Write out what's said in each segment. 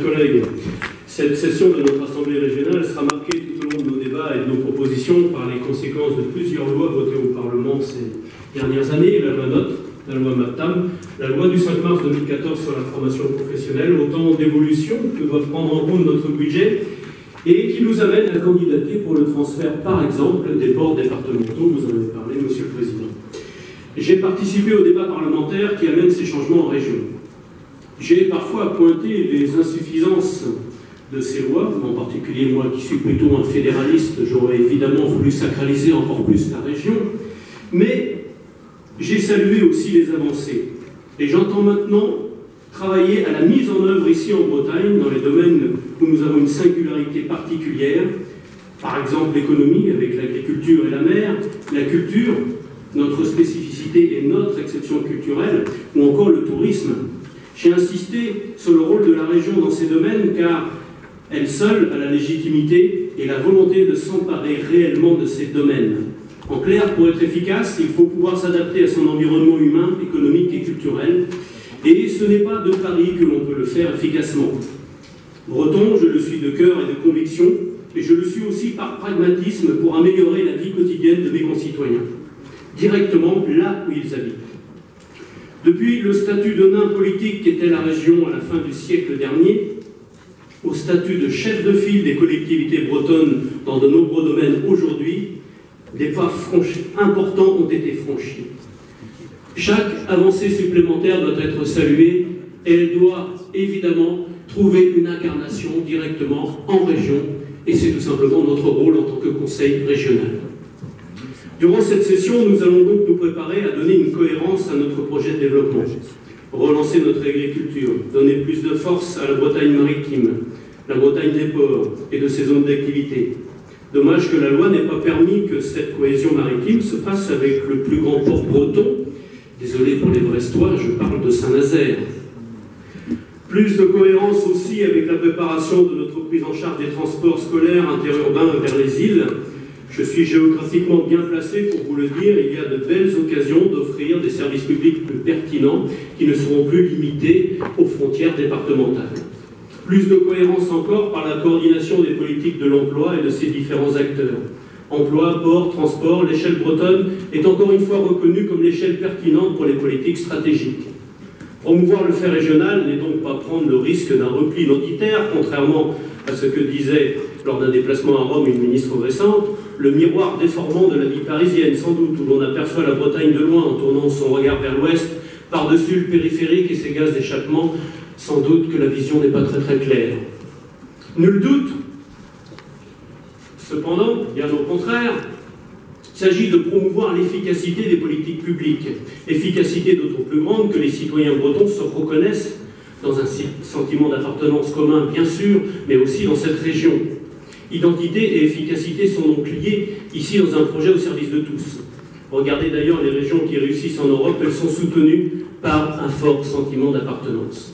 Collègues, cette session de notre Assemblée régionale sera marquée tout au long de nos débats et de nos propositions par les conséquences de plusieurs lois votées au Parlement ces dernières années, la loi NOTRe, la loi MAPTAM, la loi du 5 mars 2014 sur la formation professionnelle, autant d'évolutions que doivent prendre en compte notre budget et qui nous amènent à candidater pour le transfert, par exemple, des boards départementaux. Vous en avez parlé, Monsieur le Président. J'ai participé au débat parlementaire qui amène ces changements en région. J'ai parfois pointé les insuffisances de ces lois, en particulier moi qui suis plutôt un fédéraliste, j'aurais évidemment voulu sacraliser encore plus la région, mais j'ai salué aussi les avancées. Et j'entends maintenant travailler à la mise en œuvre ici en Bretagne, dans les domaines où nous avons une singularité particulière, par exemple l'économie avec l'agriculture et la mer, la culture, notre spécificité et notre exception culturelle, ou encore le tourisme. J'ai insisté sur le rôle de la région dans ces domaines car elle seule a la légitimité et la volonté de s'emparer réellement de ces domaines. En clair, pour être efficace, il faut pouvoir s'adapter à son environnement humain, économique et culturel. Et ce n'est pas de Paris que l'on peut le faire efficacement. Breton, je le suis de cœur et de conviction, et je le suis aussi par pragmatisme pour améliorer la vie quotidienne de mes concitoyens, directement là où ils habitent. Depuis le statut de nain politique qu'était la région à la fin du siècle dernier, au statut de chef de file des collectivités bretonnes dans de nombreux domaines aujourd'hui, des pas importants ont été franchis. Chaque avancée supplémentaire doit être saluée et elle doit évidemment trouver une incarnation directement en région et c'est tout simplement notre rôle en tant que conseil régional. Durant cette session, nous allons donc nous préparer à donner une cohérence à notre projet de développement, relancer notre agriculture, donner plus de force à la Bretagne maritime, la Bretagne des ports et de ses zones d'activité. Dommage que la loi n'ait pas permis que cette cohésion maritime se fasse avec le plus grand port breton. Désolé pour les Brestois, je parle de Saint-Nazaire. Plus de cohérence aussi avec la préparation de notre prise en charge des transports scolaires interurbains vers les îles. Je suis géographiquement bien placé pour vous le dire, il y a de belles occasions d'offrir des services publics plus pertinents qui ne seront plus limités aux frontières départementales. Plus de cohérence encore par la coordination des politiques de l'emploi et de ses différents acteurs. Emploi, port, transport, l'échelle bretonne est encore une fois reconnue comme l'échelle pertinente pour les politiques stratégiques. Promouvoir le fait régional n'est donc pas prendre le risque d'un repli identitaire, contrairement à ce que disait lors d'un déplacement à Rome une ministre récente, le miroir déformant de la vie parisienne, sans doute, où l'on aperçoit la Bretagne de loin en tournant son regard vers l'ouest, par-dessus le périphérique et ses gaz d'échappement, sans doute que la vision n'est pas très claire. Nul doute, cependant, bien au contraire, il s'agit de promouvoir l'efficacité des politiques publiques, efficacité d'autant plus grande que les citoyens bretons se reconnaissent dans un sentiment d'appartenance commun, bien sûr, mais aussi dans cette région. Identité et efficacité sont donc liées ici dans un projet au service de tous. Regardez d'ailleurs les régions qui réussissent en Europe, elles sont soutenues par un fort sentiment d'appartenance.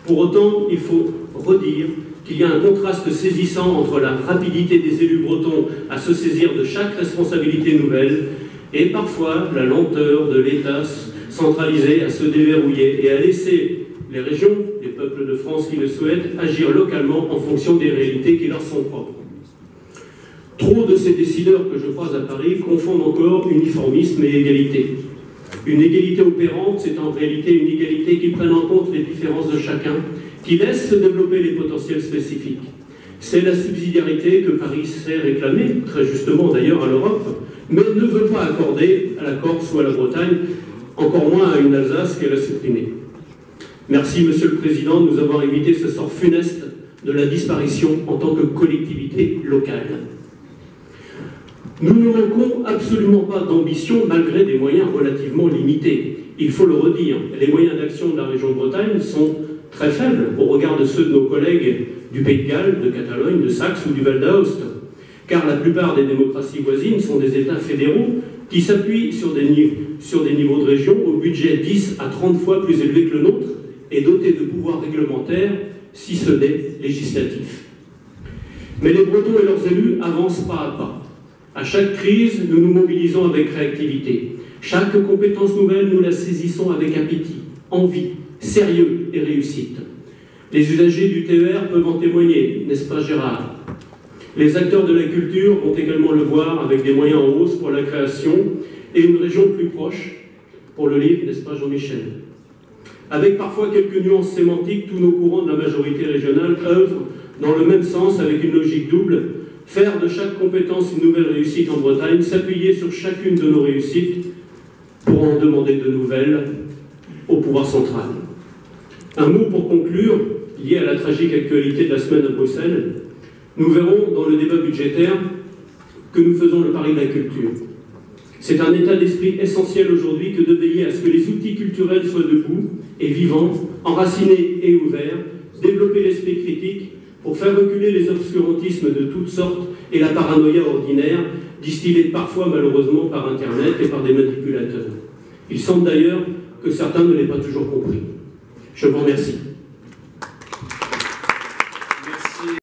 Pour autant, il faut redire qu'il y a un contraste saisissant entre la rapidité des élus bretons à se saisir de chaque responsabilité nouvelle et parfois la lenteur de l'État centralisé à se déverrouiller et à laisser les régions, les peuples de France qui le souhaitent, agir localement en fonction des réalités qui leur sont propres. Trop de ces décideurs que je croise à Paris confondent encore uniformisme et égalité. Une égalité opérante, c'est en réalité une égalité qui prenne en compte les différences de chacun, qui laisse se développer les potentiels spécifiques. C'est la subsidiarité que Paris sait réclamer, très justement d'ailleurs à l'Europe, mais ne veut pas accorder à la Corse ou à la Bretagne, encore moins à une Alsace qu'elle a supprimée. Merci, Monsieur le Président, de nous avoir évité ce sort funeste de la disparition en tant que collectivité locale. Nous ne manquons absolument pas d'ambition malgré des moyens relativement limités. Il faut le redire, les moyens d'action de la région Bretagne sont très faibles au regard de ceux de nos collègues du Pays de Galles, de Catalogne, de Saxe ou du Val d'Aoste, car la plupart des démocraties voisines sont des États fédéraux qui s'appuient sur des niveaux de région au budget 10 à 30 fois plus élevé que le nôtre et dotés de pouvoirs réglementaires, si ce n'est législatifs. Mais les Bretons et leurs élus avancent pas à pas. À chaque crise, nous nous mobilisons avec réactivité. Chaque compétence nouvelle, nous la saisissons avec appétit, envie, sérieux et réussite. Les usagers du TER peuvent en témoigner, n'est-ce pas Gérard? Les acteurs de la culture vont également le voir avec des moyens en hausse pour la création et une région plus proche pour le livre, n'est-ce pas Jean-Michel? Avec parfois quelques nuances sémantiques, tous nos courants de la majorité régionale œuvrent dans le même sens avec une logique double, faire de chaque compétence une nouvelle réussite en Bretagne, s'appuyer sur chacune de nos réussites pour en demander de nouvelles au pouvoir central. Un mot pour conclure, lié à la tragique actualité de la semaine à Bruxelles. Nous verrons dans le débat budgétaire que nous faisons le pari de la culture. C'est un état d'esprit essentiel aujourd'hui que de veiller à ce que les outils culturels soient debout et vivants, enracinés et ouverts, développer l'esprit critique pour faire reculer les obscurantismes de toutes sortes et la paranoïa ordinaire, distillée parfois malheureusement par Internet et par des manipulateurs. Il semble d'ailleurs que certains ne l'aient pas toujours compris. Je vous remercie.